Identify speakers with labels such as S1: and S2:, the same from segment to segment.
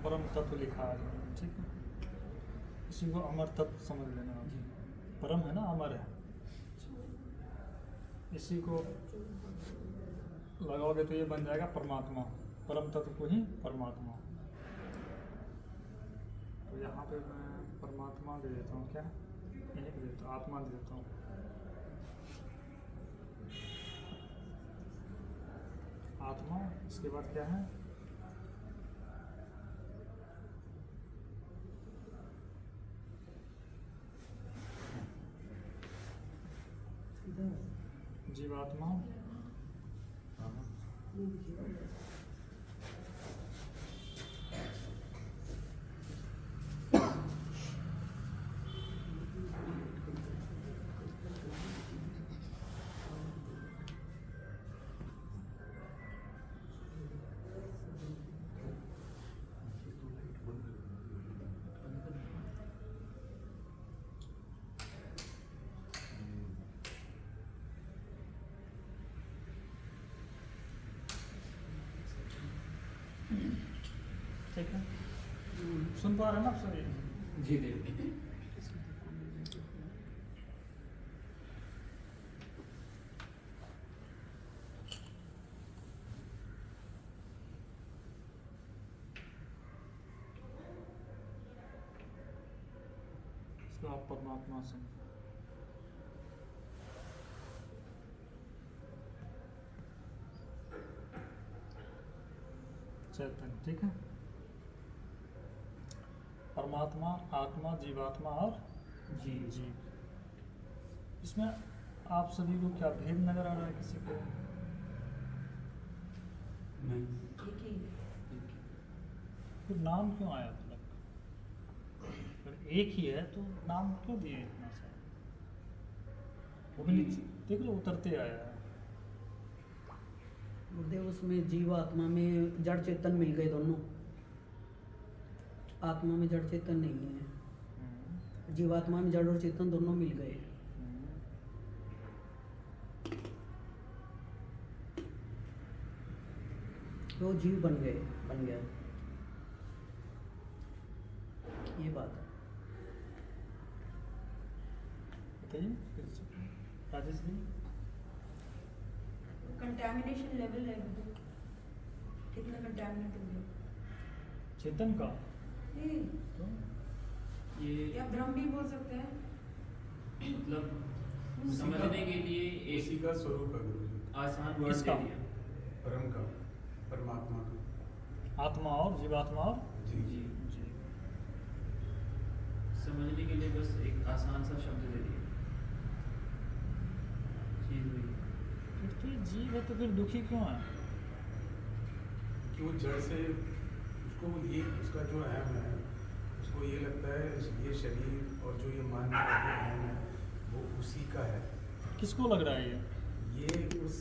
S1: परम तत्व लिखा है, ठीक है। इसी को अमर तत्व समझ लेना आप। परम है ना, अमर है। इसी को लगाओगे तो ये बन जाएगा परमात्मा, परम तत्व को ही परमात्मा। तो यहाँ पे मैं परमात्मा दे देता हूँ, क्या यही दे देता हूँ, आत्मा दे देता हूँ। आत्मा, इसके बाद क्या है, जीवात्मा, ठीक है। सुन पा रहे हैं ना आप सभी?
S2: जी देव।
S1: इसको आप परमात्मा से चैतन्य, ठीक है। परमात्मा, आत्मा, जीवात्मा और जीव। इसमें आप सभी को क्या भेद नजर आ रहा है किसी को?
S2: नहीं।
S1: फिर नाम क्यों आया अलग? अगर एक ही है तो नाम क्यों दिए इतना सारा? वो भी नीचे देख लो, उतरते आया है।
S3: गुरुदेव उसमें जीव आत्मा में जड़ चेतन मिल गए दोनों, आत्मा में जड़ चेतन नहीं है। जीवात्मा में जड़ और चेतन दोनों मिल गए, तो जीव बन गया, ये बात है।
S1: बताइए राजेश जी।
S4: कंटैमिनेशन लेवल है गुरुदेव, कितना कंटैमिनेट हो गया
S1: चेतन का
S4: नहीं,
S1: तो
S2: ये
S4: या भ्रम भी बोल सकते हैं।
S2: मतलब समझने के लिए
S5: इसी
S2: एक
S5: का स्वरूप है गुरु जी,
S2: आसान वर्ड
S1: किसका?
S2: दे दिया।
S5: परम का, परमात्मा का।
S1: आत्मा और जीवात्मा और
S5: जी
S2: जी।
S1: जीव।
S2: समझने के लिए बस एक आसान सा शब्द दे दिया, चीज हुई।
S1: फिर तो ये जीव है, तो फिर दुखी क्यों है?
S5: कि वो जड़ से उसको ये उसका जो अहम है, उसको ये लगता है ये शरीर और जो ये मान का जो अहम है वो उसी का है।
S1: किसको लग रहा है ये?
S5: ये उस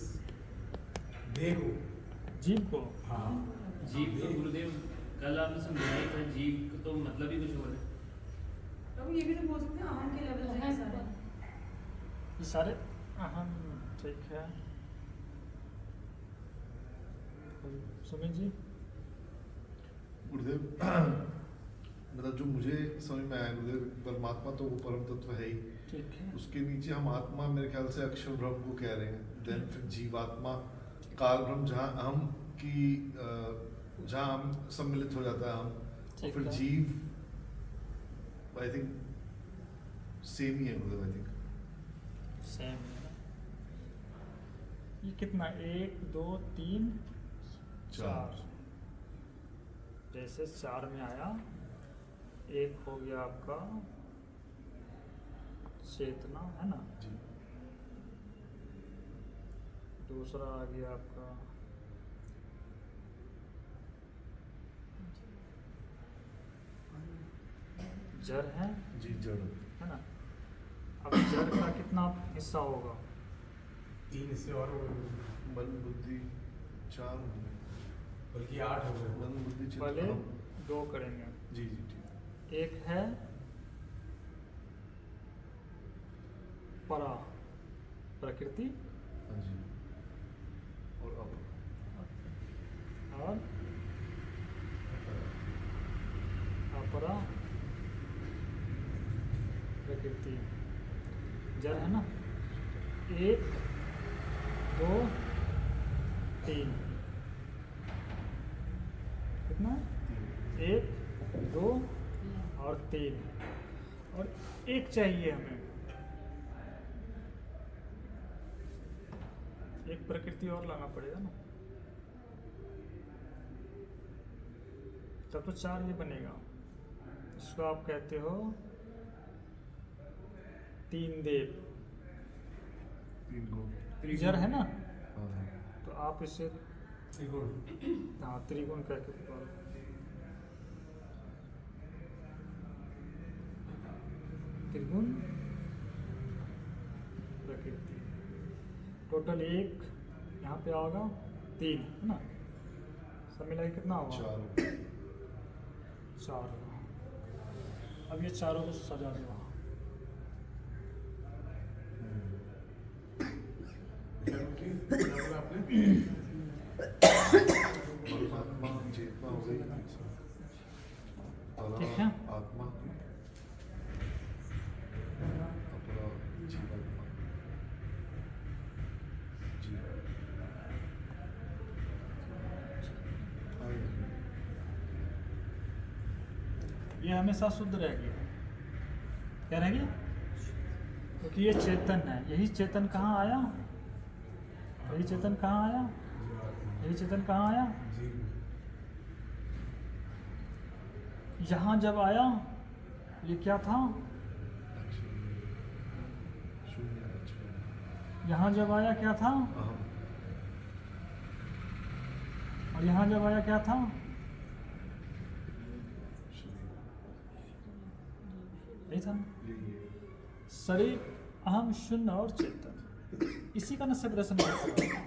S5: देह को,
S1: जीव को?
S5: हाँ
S2: जीव तो गुरुदेव कल आपने समझाया था, जीव का तो मतलब ही कुछ और है।
S4: तो ये भी तो बोल सकते हैं अहम के लेवल से ही सारे।
S1: ये सारे अहम, ठीक है। सुमित जी।
S6: गुरुदेव मतलब जो मुझे समझ में आया गुरुदेव, परमात्मा तो वो परम तत्व है ही,
S1: ठीक है।
S6: उसके नीचे हम आत्मा मेरे ख्याल से अक्षर ब्रह्म को कह रहे हैं। देन फिर जीवात्मा काल ब्रह्म, जहाँ हम की जहाँ हम सम्मिलित हो जाता है हम, और
S1: ठीक
S6: फिर
S1: है।
S6: जीव आई थिंक सेम ही है गुरुदेव, आई थिंक
S1: सेम है। ये कितना, 1 2 3 4, जैसे 4 में आया, एक हो गया आपका चेतना, है ना।
S6: जी।
S1: दूसरा आ गया आपका जड़, है
S6: जी जड़।
S1: है ना। अब जड़ का कितना हिस्सा होगा?
S5: 3 से और
S6: मन बुद्धि 4 होंगे,
S5: बल्कि 8 हो गए।
S6: मन बुद्धि चित्त
S1: पहले
S6: अहम।
S1: 2 करेंगे।
S6: जी जी ठीक।
S1: एक है परा, प्रकृति,
S6: हाँ जी। और अब
S1: और अपरा प्रकृति। जड़ है ना, 1 2 3, कितना 1 2 और 3, और एक चाहिए हमें, एक प्रकृति और लाना पड़ेगा ना, तब तो 4 ये बनेगा। इसको आप कहते हो 3 देव।
S6: 3 गुण।
S1: जड़ है ना,
S6: हाँ।
S1: तो आप इसे
S5: त्रिगुण।
S1: हाँ त्रिगुण कह के पुकारो। त्रिगुण प्रकृति। टोटल 1 यहाँ पे आएगा, 3 है ना, सब मिला के कितना होगा? 4 होगा। अब ये चारों को सजा दो वहाँ।
S5: आपने
S6: परमात्मा चेतना हो गई,
S1: ठीक है।
S6: आत्मा, अपरा जीवात्मा,
S1: ये हमेशा शुद्ध रहेगी। क्या रहेगी? क्योंकि ये चेतन है। यही चेतन कहाँ आया? यही चेतन कहाँ आया? यही चेतन कहाँ आया? यहाँ जब आया, ये क्या था? यहाँ जब आया क्या था? और यहाँ जब आया क्या था? यही था ना? शरीर, अहम, शून्य और चेतन। इसी का ना सेपरेशन करते हैं।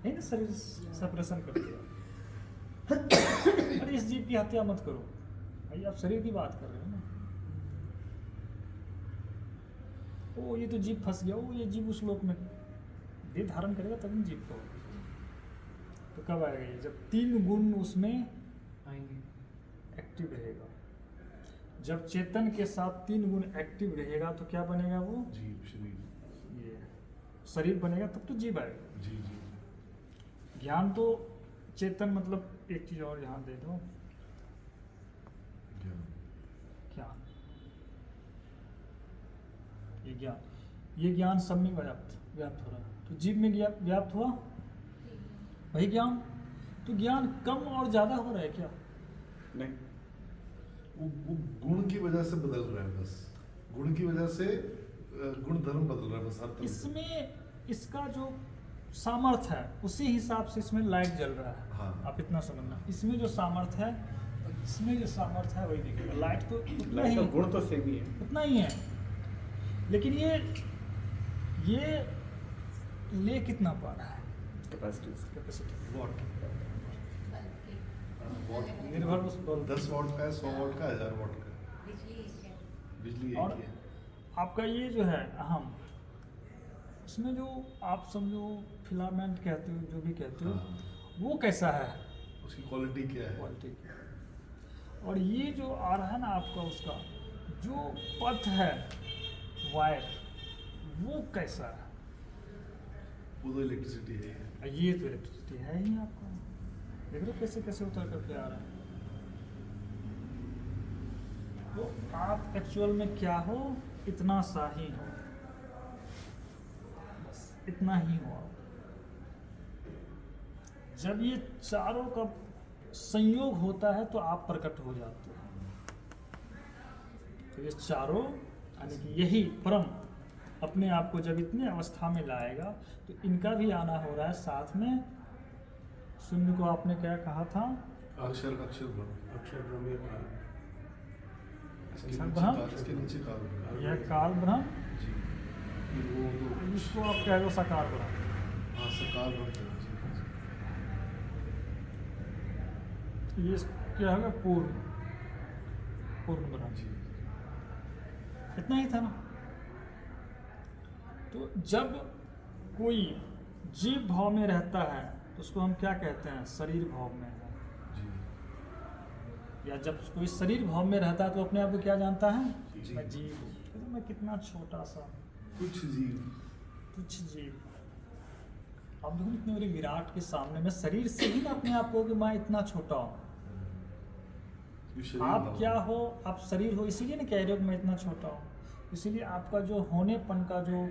S1: है ना, शरीर सेपरेशन करते हैं। अरे इस जीव की हत्या मत करो भाई, आप शरीर की बात कर रहे हो ना। ओ ये तो जीव फंस गया, ओ ये जीव उस लोक में देह धारण करेगा तभी जीव को। तो कब आएगा ये? जब 3 गुण उसमें
S2: आएंगे।
S1: एक्टिव रहेगा। जब चेतन के साथ 3 गुण एक्टिव रहेगा तो क्या बनेगा वो?
S6: जीव, शरीर,
S1: ये शरीर बनेगा, तब तो जीव आएगा।
S6: जी जी।
S1: ज्ञान तो चेतन, मतलब एक चीज और यहाँ दे दो, ज्ञान। ये ज्ञान, ये ज्ञान सब में व्याप्त हो रहा है। तो जीव में व्याप्त हुआ वही ज्ञान। तो ज्ञान कम और ज्यादा हो रहा है क्या?
S5: नहीं,
S6: वो गुण की वजह से बदल रहा है बस। गुण की वजह से गुण धर्म बदल रहा है बस, हर तरफ से।
S1: इसमें इसका जो सामर्थ्य है उसी हिसाब से इसमें लाइट जल रहा है।
S6: हाँ।
S1: आप इतना समझना, इसमें जो सामर्थ्य है, इसमें जो सामर्थ्य है वही दिखेगा। लाइट तो उतना ही,
S5: गुण तो सेम ही है।
S1: उतना ही है, लेकिन ये ले कितना पा रहा है? कैपेसिटी
S6: वॉट
S1: निर्भर उस पर।
S6: 10 वॉट का है, 100 वॉट का, 1000 वॉट का। बिजली एक
S1: और
S6: ही है।
S1: आपका ये जो है अहम, उसमें जो आप समझो फिलामेंट कहते हो, जो भी कहते हो,
S6: हाँ।
S1: वो कैसा है?
S6: उसकी क्वालिटी क्या है?
S1: क्वालिटी। और ये जो आ रहा है ना आपका, उसका जो पथ है वायर, वो कैसा है?
S6: वो तो इलेक्ट्रिसिटी है।
S1: ये तो इलेक्ट्रिसिटी है ही आपका। देख रहे हो कैसे कैसे उतर करके आ रहा है। तो आप एक्चुअल में क्या हो? इतना सा ही हो, बस इतना ही हो आप। जब ये चारों का संयोग होता है तो आप प्रकट हो जाते हैं। तो ये चारों यानी कि यही परम अपने आप को जब इतने अवस्था में लाएगा तो इनका भी आना हो रहा है साथ में। शून्य को आपने क्या कहा था?
S6: अक्षर ब्रह्म।
S5: अक्षर ब्रह्म ये काल।
S6: इसके नीचे काल ब्रह्म।
S1: यह काल ब्रह्म।
S6: जी। फिर वो तो
S1: इसको आप कह दो साकार ब्रह्म।
S6: हाँ, सकार ब्रह्म। जी।
S1: ये क्या होगा? पूर्ण ब्रह्म।
S6: जी।
S1: इतना ही था ना। तो जब कोई जीव भाव में रहता है तो उसको हम क्या कहते हैं? शरीर भाव में है।
S6: जी।
S1: या जब कोई शरीर भाव में रहता है तो अपने आप को क्या जानता है,
S6: जी।
S1: मैं जीव हूँ। तो मैं कितना छोटा सा
S6: कुछ जीव।
S1: कुछ जीव। अब देखो इतने बड़े विराट के सामने मैं शरीर से ही ना अपने आप को कि मैं इतना छोटा हूँ।
S6: ये शरीर
S1: आप
S6: भाव।
S1: क्या हो, आप शरीर हो, इसीलिए ना कह रहे हो कि मैं इतना छोटा हूँ। इसीलिए आपका जो होनेपन का जो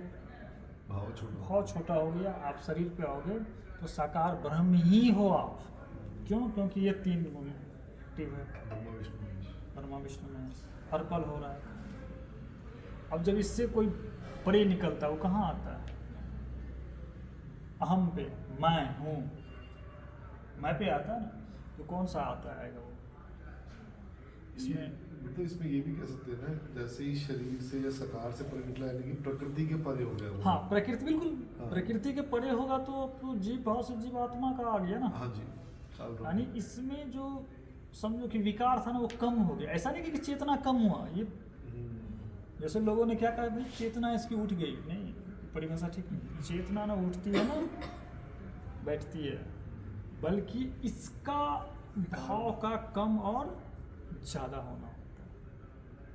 S6: भाव छोटा।
S1: भाव छोटा हो गया, आप शरीर पे आओगे तो साकार ब्रह्म ही हो आप। क्यों? क्योंकि ये 3 गुण टिव है,
S6: ब्रह्मा विष्णु महेश।
S1: ब्रह्मा विष्णु में हर पल हो रहा है। अब जब इससे कोई परे निकलता है वो कहाँ आता है? अहम पे, मैं हूँ, मैं पे आता है ना, तो कौन सा आता है वो इसमें?
S6: मतलब इसमें ये भी कह सकते हैं ना, जैसे ही शरीर से या साकार से परे निकला है लेकिन प्रकृति के परे हो गया वो।
S1: हाँ, प्रकृति बिल्कुल
S6: हाँ।
S1: प्रकृति के परे होगा तो जीव भाव से जीवात्मा का आ गया ना।
S6: हाँ जी, काल ब्रह्म।
S1: यानी इसमें जो समझो कि विकार था ना वो कम हो गया। ऐसा नहीं कि चेतना कम हुआ। ये
S6: हम्म।
S1: जैसे लोगों ने क्या कहा भाई चेतना इसकी उठ गई, नहीं, परिभाषा ठीक नहीं। चेतना ना उठती है ना बैठती है, बल्कि इसका भाव का कम और ज़्यादा होना होता है।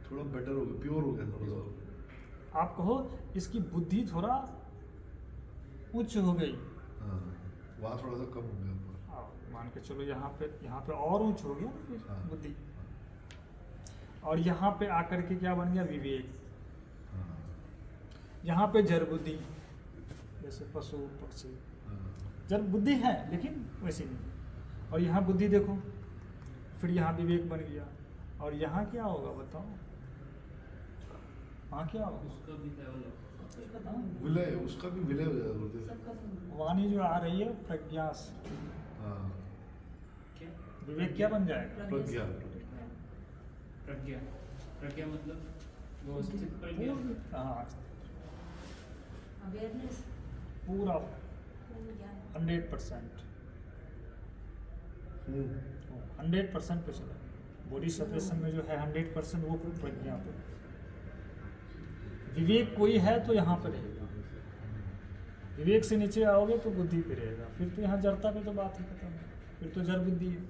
S6: थोड़ा बेटर हो गया, प्योर हो गया थोड़ा सा।
S1: आप कहो इसकी बुद्धि थोड़ा उच्च हो गई,
S6: हाँ, वहाँ थोड़ा सा कम हो गया ऊपर।
S1: मान के चलो यहाँ पे और उच्च हो गया ना फिर
S6: हाँ।
S1: बुद्धि। और यहाँ पे आकर के क्या बन गया? विवेक।
S6: हाँ,
S1: यहाँ पे जड़ बुद्धि, जैसे पशु पक्षी
S6: हाँ।
S1: जड़ बुद्धि है लेकिन वैसी नहीं। और यहाँ बुद्धि देखो, फिर यहाँ विवेक बन गया। और यहाँ क्या होगा बताओ? वहाँ क्या होगा?
S2: उसका भी डेवलप
S4: कुछ बताओ।
S6: विलय, उसका भी विलय हो जाएगा बोलते हैं।
S4: सबका सुन।
S1: वाणी जो आ रही है प्रज्ञा से,
S6: हाँ,
S2: क्या?
S1: विवेक क्या बन जाएगा?
S6: प्रज्ञा।
S2: प्रज्ञा। प्रज्ञा मतलब व्यवस्थित प्रज्ञा।
S1: हाँ,
S4: अवेयरनेस,
S1: पूरा
S4: पूर्ण ज्ञान।
S1: 100%।
S6: हम्म।
S1: 100% पे चला। बॉडी सेपरेशन में जो है 100% वो प्रज्ञा पे। विवेक कोई है तो यहाँ पे रहेगा, विवेक से नीचे आओगे तो बुद्धि पे रहेगा, फिर तो यहाँ जड़ता पे तो बात ही खत्म है, फिर तो जड़ बुद्धि है।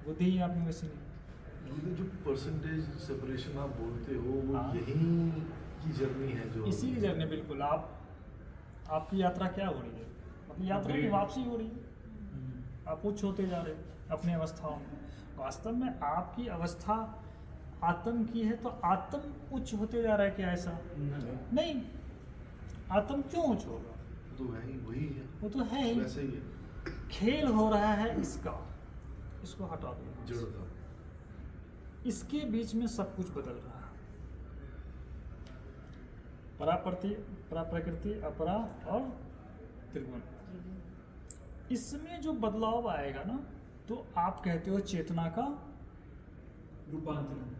S1: बुद्धि ही आप में वैसी नहीं।
S6: ये जो परसेंटेज सेपरेशन आप बोलते हो वो
S1: हाँ।
S6: यही की जर्नी है जो
S1: इसी की जर्नी बिल्कुल। आपकी यात्रा क्या हो रही है? मतलब यात्रा की वापसी हो रही है। आप उच्च होते जा रहे हो अपनी अवस्थाओं में। वास्तव में आपकी अवस्था आत्म की है तो आत्म उच्च होते जा रहा है क्या? ऐसा नहीं। आत्म क्यों उच्च होगा?
S6: तो वही है,
S1: वो तो है ही।
S6: वैसे ही है।
S1: खेल हो रहा है इसका, इसको हटा दो।
S6: जड़ता।
S1: इसके बीच में सब कुछ बदल रहा है। परा प्रकृति, अपरा और त्रिगुण। इसमें जो बदलाव आएगा ना तो आप कहते हो चेतना का
S2: रूपांतरण।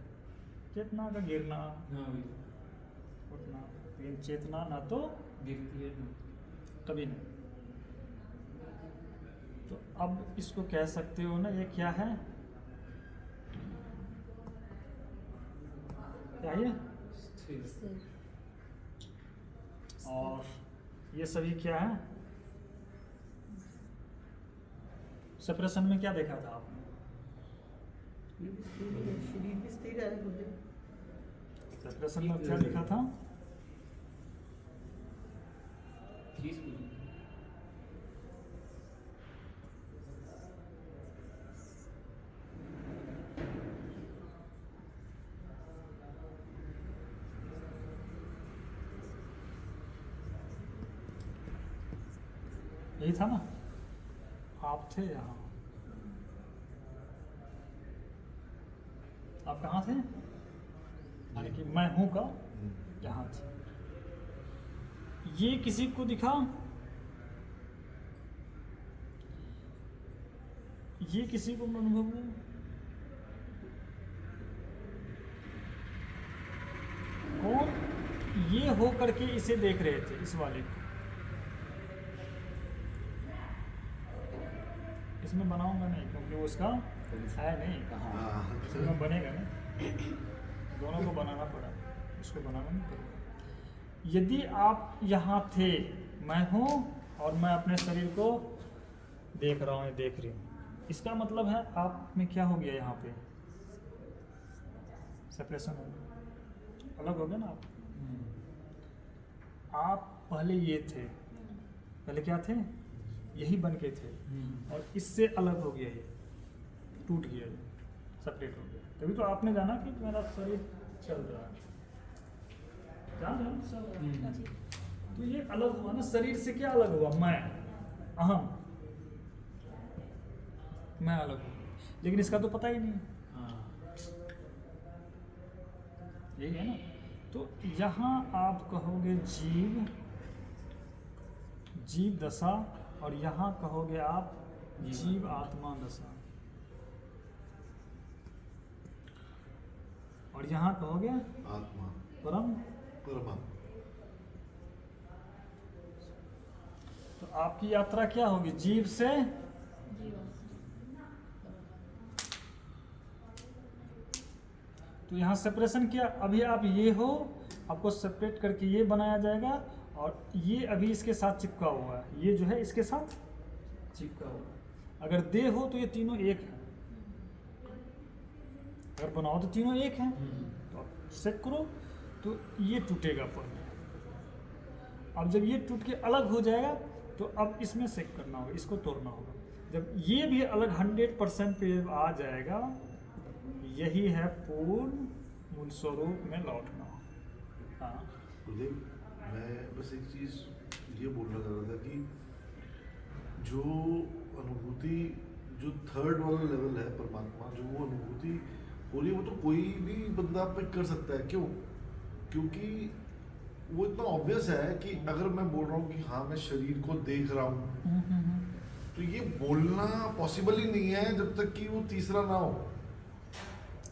S1: चेतना का गिरना
S2: हाँ वही।
S1: उठना। लेकिन चेतना ना तो
S2: गिरती है ना।
S1: कभी नहीं। तो अब इसको कह सकते हो ना, ये क्या है? क्या ये?
S2: स्थिर।
S1: और ये सभी क्या है? सेपरेशन में क्या देखा था आपने?
S3: ये भी स्थिर ही है, शरीर भी स्थिर है गुरुदेव।
S1: सेपरेशन में क्या देखा था?
S2: 30 गुण।
S1: यही था ना? आप थे यहाँ। आप कहाँ थे? यानी कि मैं हूँ का यहाँ थे। ये किसी को दिखा? ये किसी को अनुभव हुआ? कौन? ये हो करके इसे देख रहे थे, इस वाले को। इसमें बनाऊंगा नहीं क्योंकि वो उसका है नहीं।
S6: हाँ।
S1: इसमें बनेगा नहीं, दोनों को बनाना पड़ा, इसको बनाना नहीं पड़ेगा। यदि आप यहाँ थे, मैं हूँ और मैं अपने शरीर को देख रहा हूँ, देख रही हूँ, इसका मतलब है आप में क्या हो गया यहाँ पे, सेपरेशन हो गया, अलग हो गया ना आप पहले ये थे, पहले क्या थे, यही बन के थे, और इससे अलग हो गया, ये टूट गया, ये सेपरेट हो गया। तभी तो आपने जाना कि मेरा शरीर चल रहा है, जान रहे हो? तो ये अलग हुआ ना, शरीर से क्या अलग हुआ, मैं अहम, मैं अलग हूँ, लेकिन इसका तो पता ही नहीं है, यही है ना। तो यहाँ आप कहोगे जीव, जीव दशा, और यहाँ कहोगे आप जीव आत्मा दशा, और यहाँ कहोगे
S6: आत्मा
S1: परम।
S6: परमात्मा।
S1: तो आपकी यात्रा क्या होगी, जीव से तो यहाँ सेपरेशन क्या, अभी आप ये हो, आपको सेपरेट करके ये बनाया जाएगा, और ये अभी इसके साथ चिपका हुआ है, ये जो है इसके साथ चिपका हुआ है। अगर दे हो तो ये तीनों एक है, अगर बनाओ तो तीनों एक हैं, तो आप सेट करो तो ये टूटेगा पहले। अब जब ये टूट के अलग हो जाएगा तो अब इसमें सेट करना होगा, इसको तोड़ना होगा। जब ये भी अलग 100% पे आ जाएगा, यही है पूर्ण मूल स्वरूप में लौटना। हाँ
S6: गुरुदेव, मैं बस एक चीज़ ये बोलना चाह रहा था कि जो अनुभूति, जो थर्ड वाला लेवल है परमात्मा, जो वो अनुभूति हो रही है, वो तो कोई भी बंदा पिक कर सकता है। क्यों? क्योंकि वो इतना ऑब्वियस है कि अगर मैं बोल रहा हूँ कि हाँ मैं शरीर को देख रहा हूँ, तो ये बोलना पॉसिबल ही नहीं है जब तक कि वो तीसरा ना हो।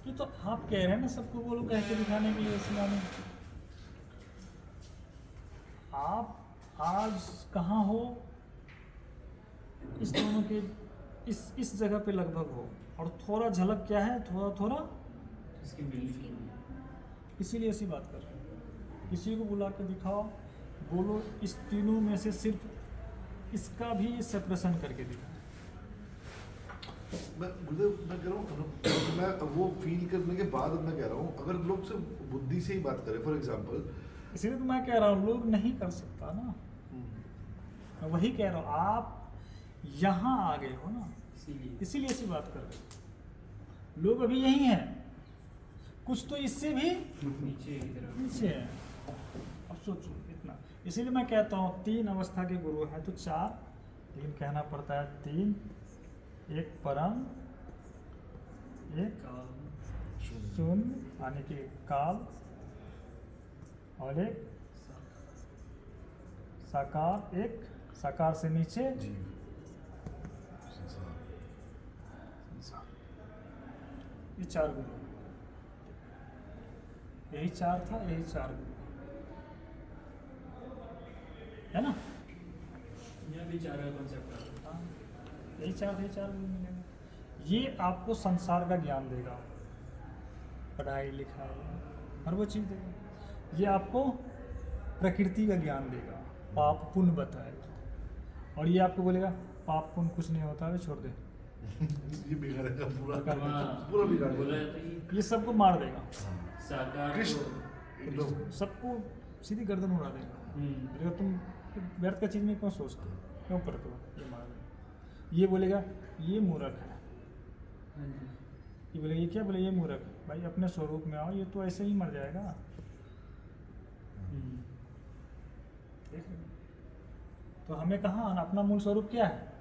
S1: ये तो आप कह रहे हैं ना, सबको बोलो कह के दिखाने के लिए सुनाने। आप आज कहाँ हो, इस दोनों के इस जगह पे लगभग हो, और थोड़ा झलक क्या है, थोड़ा थोड़ा
S2: इसकी बिल्कुल
S1: इसीलिए ऐसी बात कर रहे हैं। किसी को बुला के दिखाओ, बोलो इस तीनों में से सिर्फ इसका भी सेपरेशन करके दिखाओ।
S6: मैं गुरुदेव, मैं कह रहा हूँ, मैं वो फील करने के बाद मैं कह रहा हूँ, अगर लोग सिर्फ बुद्धि से ही बात करें, फॉर एग्जाम्पल,
S1: इसीलिए तो मैं कह रहा हूँ लोग नहीं कर सकता ना, मैं वही कह रहा हूँ। आप यहाँ आ गए हो ना, इसीलिए ऐसी बात कर रहे हो। लोग अभी यही हैं, कुछ तो इससे भी
S2: नीचे की तरफ
S1: नीचे है। अब सोचो इतना, इसीलिए मैं कहता हूँ 3 अवस्था के गुरु हैं तो 4, लेकिन कहना पड़ता है 3, एक परम, एक शून्य यानी कि काल, और एक साकार, एक साकार से नीचे
S6: जीव, संसार।
S1: ये 4 गुरु, यही 4 था, यही 4 गुरु है ना।
S2: यहाँ भी 4 कॉन्सेप्ट
S1: हाँ, यही 4 गुरु मिलेंगे। ये आपको संसार का ज्ञान देगा, पढ़ाई लिखाई हर वो चीज़ देगा। ये आपको प्रकृति का ज्ञान देगा, पाप पुण्य बताएगा, और ये आपको बोलेगा पाप पुण्य कुछ नहीं होता है, छोड़ दे,
S6: ये बिगाड़ेगा पूरा,
S1: हाँ।
S6: पूरा
S2: बोला
S6: बिगाड़ेगा।
S2: जाता है कि
S1: ये सबको मार देगा,
S2: साकार
S6: कृष्ण
S2: को-
S6: एकदम
S1: सबको सीधी गर्दन उड़ा देगा। बोलेगा तुम व्यर्थ का चीज़ में क्यों सोचते हो, क्यों करते हो, ये मार देगा। ये बोलेगा ये मूर्ख है,
S2: हाँ जी।
S1: ये बोले ये क्या, बोले ये मूर्ख है। भाई अपने स्वरूप में आओ, ये तो ऐसे ही मर जाएगा। देख रहे हो? तो हमें कहाँ आना, अपना मूल स्वरूप क्या है,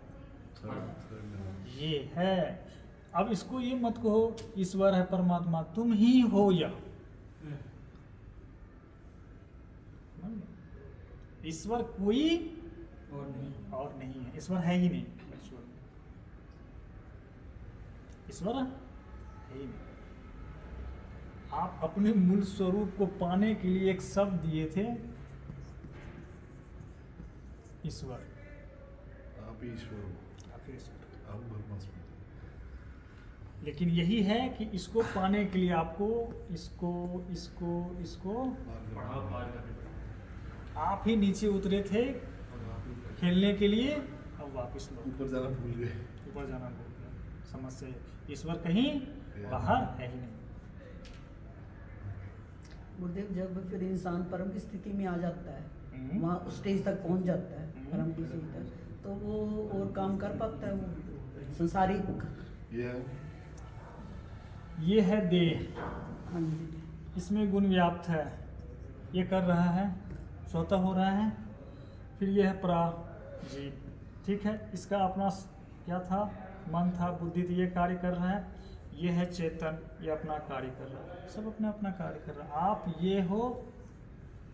S1: ये है। अब इसको ये मत कहो ईश्वर है परमात्मा, तुम ही हो या ईश्वर कोई और नहीं है, ईश्वर है ही नहीं, ईश्वर है ही नहीं। आप अपने मूल स्वरूप को पाने के लिए एक शब्द दिए थे, ईश्वर।
S6: आप ही ईश्वर हो,
S1: आप ही ईश्वर।
S6: आप परमात्मा।
S1: लेकिन यही है कि इसको पाने के लिए आपको इसको इसको इसको
S2: पढ़ाओ पार करने पड़ा।
S1: आप ही नीचे उतरे थे खेलने के लिए, अब वापस लो
S6: ऊपर जाना भूल गए।
S1: ऊपर जाना भूल गए। समझ से ईश्वर कहीं बाहर है ही नहीं।
S3: गुरुदेव जब फिर इंसान परम की स्थिति में आ जाता है,
S1: हम्म।
S3: वहाँ उस स्टेज तक पहुँच जाता है,
S1: हम्म।
S3: परम की स्थिति तक, तो वो और काम कर पाता है, वो संसारिक।
S1: ये है देह,
S3: हाँ जी।
S1: इसमें गुण व्याप्त है, ये कर रहा है, स्वतः हो रहा है। फिर ये है प्राजीव, ठीक है, इसका अपना क्या था, मन था, बुद्धि थी, ये कार्य कर रहा है। ये है चेतन, ये अपना कार्य कर रहा है, सब अपना अपना कार्य कर रहा है। आप ये हो,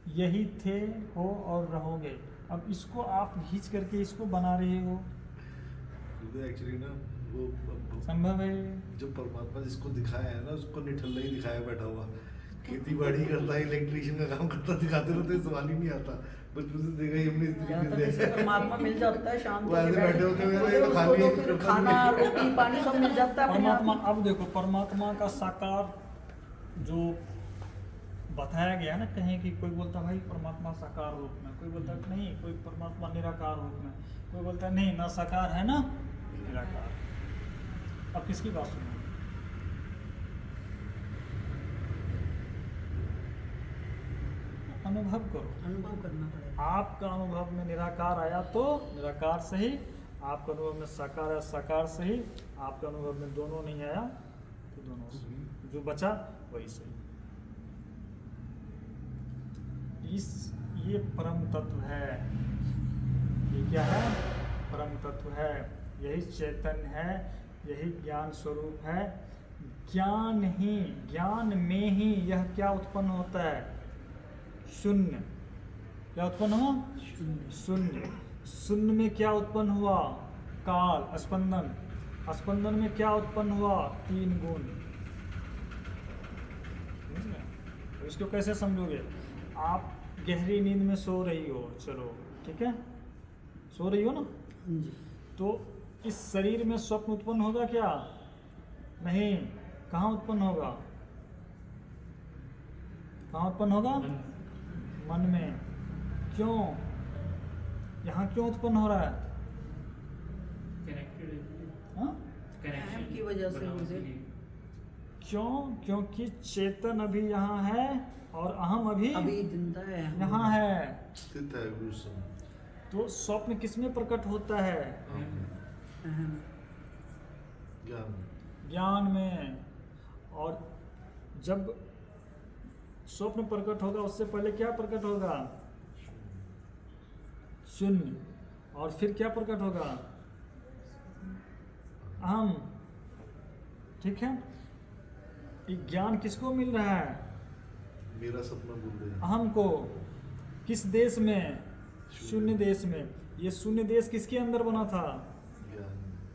S1: यही थे, हो और रहोगे। अब इसको आप खींच करके इसको बना रहे हो,
S6: एक्चुअली ना वो
S1: संभव है?
S6: जो परमात्मा जिसको दिखाया है ना, उसको निठल्ला ही दिखाया बैठा हुआ। खेती बाड़ी करता है, इलेक्ट्रिशियन का काम करता, दिखाते रहते, सवाल ही नहीं आता। बचपन से देखा ही हमने इस
S3: जहाँ तक
S6: तरीके
S3: जिसे
S6: से।
S3: परमात्मा मिल जाता है, शांत
S6: वो ऐसे बैठे होते हुए ये तो
S3: उसको
S6: खाली
S3: तो
S6: है,
S3: फिर खाना, रोटी, पानी सब मिल जाता है अपने आप
S1: परमात्मा,
S3: ही।
S1: अब देखो परमात्मा का साकार जो बताया गया ना, कहीं कि कोई बोलता भाई परमात्मा साकार रूप में, कोई बोलता नहीं, कोई परमात्मा निराकार रूप में, कोई बोलता नहीं ना साकार है ना निराकार। अब किसकी बात सुनो? अनुभव करो,
S3: अनुभव करना पड़ेगा।
S1: आपका अनुभव में निराकार आया तो निराकार सही, आपका अनुभव में साकार आया साकार सही, आपके अनुभव में दोनों नहीं आया तो दोनों सही, जो बचा वही सही। ये परम तत्व है, ये क्या है? परम तत्व है, यही चैतन्य है, यही ज्ञान स्वरूप है। ज्ञान ही, ज्ञान में ही यह क्या उत्पन्न होता है? शून्य। क्या उत्पन्न हुआ? शून्य। शून्य में क्या उत्पन्न हुआ? काल, स्पंदन। स्पंदन में क्या उत्पन्न हुआ? 3 गुण। समझ गए? तो इसको कैसे समझोगे? आप गहरी नींद में सो रही हो, चलो ठीक है, सो रही हो ना,
S3: हाँ जी।
S1: तो इस शरीर में स्वप्न उत्पन्न होगा क्या? नहीं। कहाँ उत्पन्न होगा? कहाँ उत्पन्न होगा? मन में। क्यों? यहाँ क्यों उत्पन्न हो रहा है?
S2: कनेक्टेड है,
S1: हाँ?
S2: कनेक्शन
S3: की वजह से
S2: बनाने
S3: मुझे-
S2: के लिए।
S1: क्यों? क्योंकि चेतन अभी यहाँ है और अहम अभी
S3: अभी जिंदा है।
S1: यहाँ है।
S6: स्थित है गुरु समय।
S1: तो स्वप्न किसमें प्रकट होता है?
S3: अहम।
S6: ज्ञान।
S1: ज्ञान में। और जब स्वप्न प्रकट होगा उससे पहले क्या प्रकट होगा? शून्य। और फिर क्या प्रकट होगा? अहम। ठीक है, ये ज्ञान किसको मिल रहा है?
S6: मेरा सपना भूल गया।
S1: अहम को। किस देश में? शून्य देश में। ये शून्य देश किसके अंदर बना था?
S6: ज्ञान।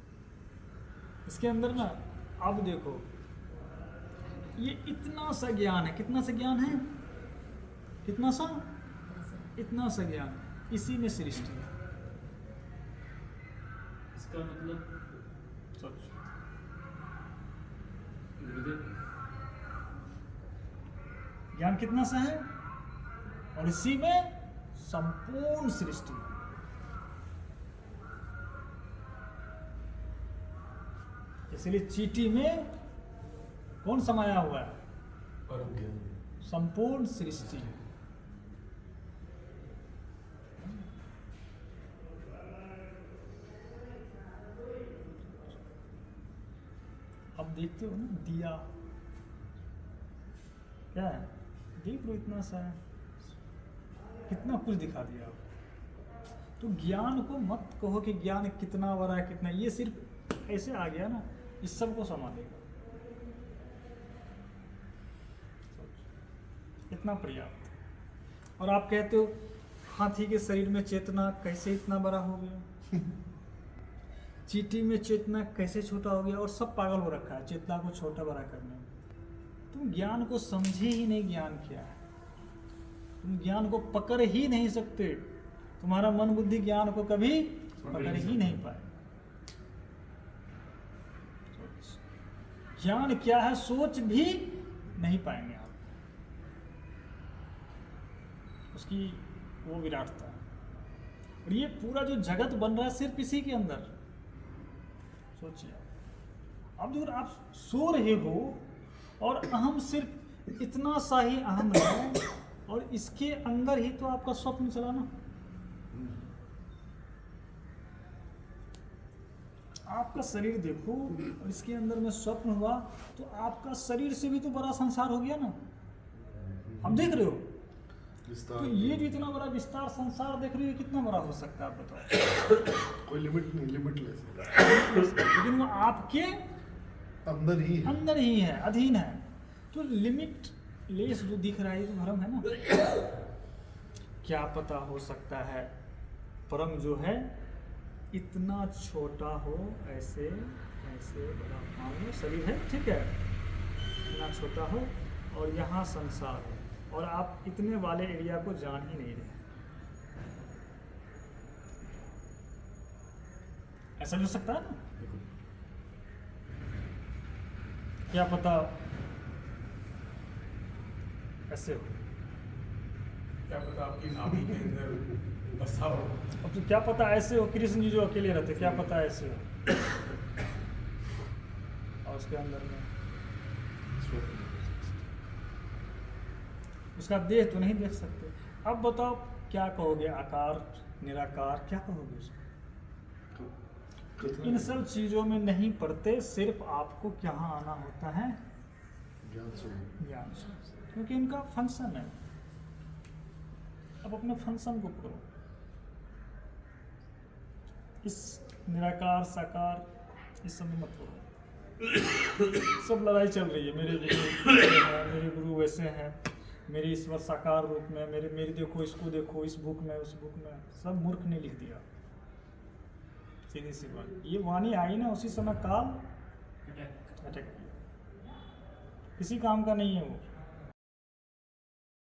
S1: इसके अंदर ना। अब देखो, ये इतना सा ज्ञान है, कितना सा ज्ञान है? कितना सा? इतना सा ज्ञान, इसी में सृष्टि है।
S2: इसका मतलब
S1: सोच।
S2: गुरुदेव,
S1: ज्ञान कितना सा है? और इसी में संपूर्ण सृष्टि। इसलिए चींटी में कौन समाया हुआ है?
S5: परम ज्ञान।
S1: संपूर्ण सृष्टि। अब देखते हो ना, दिया क्या है? देख लो, इतना सा है, कितना कुछ दिखा दिया। तो ज्ञान को मत कहो कि ज्ञान कितना बड़ा है, कितना, ये सिर्फ ऐसे आ गया ना, इस सब को संभालेगा। इतना पर्याप्त। और आप कहते हो हाथी के शरीर में चेतना कैसे इतना बड़ा हो गया? चींटी में चेतना कैसे छोटा हो गया? और सब पागल हो रखा है चेतना को छोटा बड़ा करने में। तुम ज्ञान को समझे ही नहीं, ज्ञान क्या है। तुम ज्ञान को पकड़ ही नहीं सकते। तुम्हारा मन बुद्धि ज्ञान को कभी पकड़ ही नहीं पाए। ज्ञान क्या है सोच भी नहीं पाएंगे आप। उसकी वो विराटता। और ये पूरा जो जगत बन रहा है सिर्फ इसी के अंदर। सोचिए, अब जो आप सो रहे हो और अहम सिर्फ इतना सा ही अहम है, और इसके अंदर ही तो आपका स्वप्न चला ना। आपका शरीर देखो और इसके अंदर में स्वप्न हुआ, तो आपका शरीर से भी तो बड़ा संसार हो गया ना। हम देख रहे हो,
S6: विस्तार
S1: तो ये जो इतना बड़ा विस्तार संसार देख रहे हो, ये कितना बड़ा हो सकता है आप बताओ।
S6: कोई लिमिट नहीं, लिमिटलेस
S1: लेकिन वो आपके
S6: अंदर ही है।
S1: अंदर ही है, अधीन है। तो लिमिट लेस जो दिख रहा है ये तो भ्रम है ना। क्या पता हो सकता है परम जो है इतना छोटा हो, ऐसे ऐसे बड़ा, मान लो शरीर है, ठीक है, इतना छोटा हो और यहाँ संसार है, और आप इतने वाले एरिया को जान ही नहीं रहे। ऐसा भी हो सकता है ना। क्या पता ऐसे हो,
S5: क्या पता आपकी नाभि के अंदर बसा हो।
S1: अब तो क्या पता ऐसे हो, कृष्ण जी जो अकेले रहते, क्या पता ऐसे हो, और उसके अंदर में उसका देह तो नहीं देख सकते। अब बताओ क्या कहोगे, आकार निराकार क्या कहोगे उसको? इन सब चीजों में नहीं पड़ते, सिर्फ आपको कहाँ आना होता है,
S6: ज्ञान
S1: ज्ञान से, क्योंकि इनका फंक्शन है। अब अपने फंक्शन को करो। इस निराकार साकार इस समय मत करो। सब लड़ाई चल रही है, मेरे गुरु ऐसे हैं, मेरे गुरु वैसे हैं, मेरे ईश्वर साकार रूप में, मेरे देखो, इसको देखो, इस बुक में, उस बुक में। सब मूर्ख ने लिख दिया, सीधी सी बात। ये वाणी आई ना उसी समय काल अटक किया, किसी काम का नहीं है वो।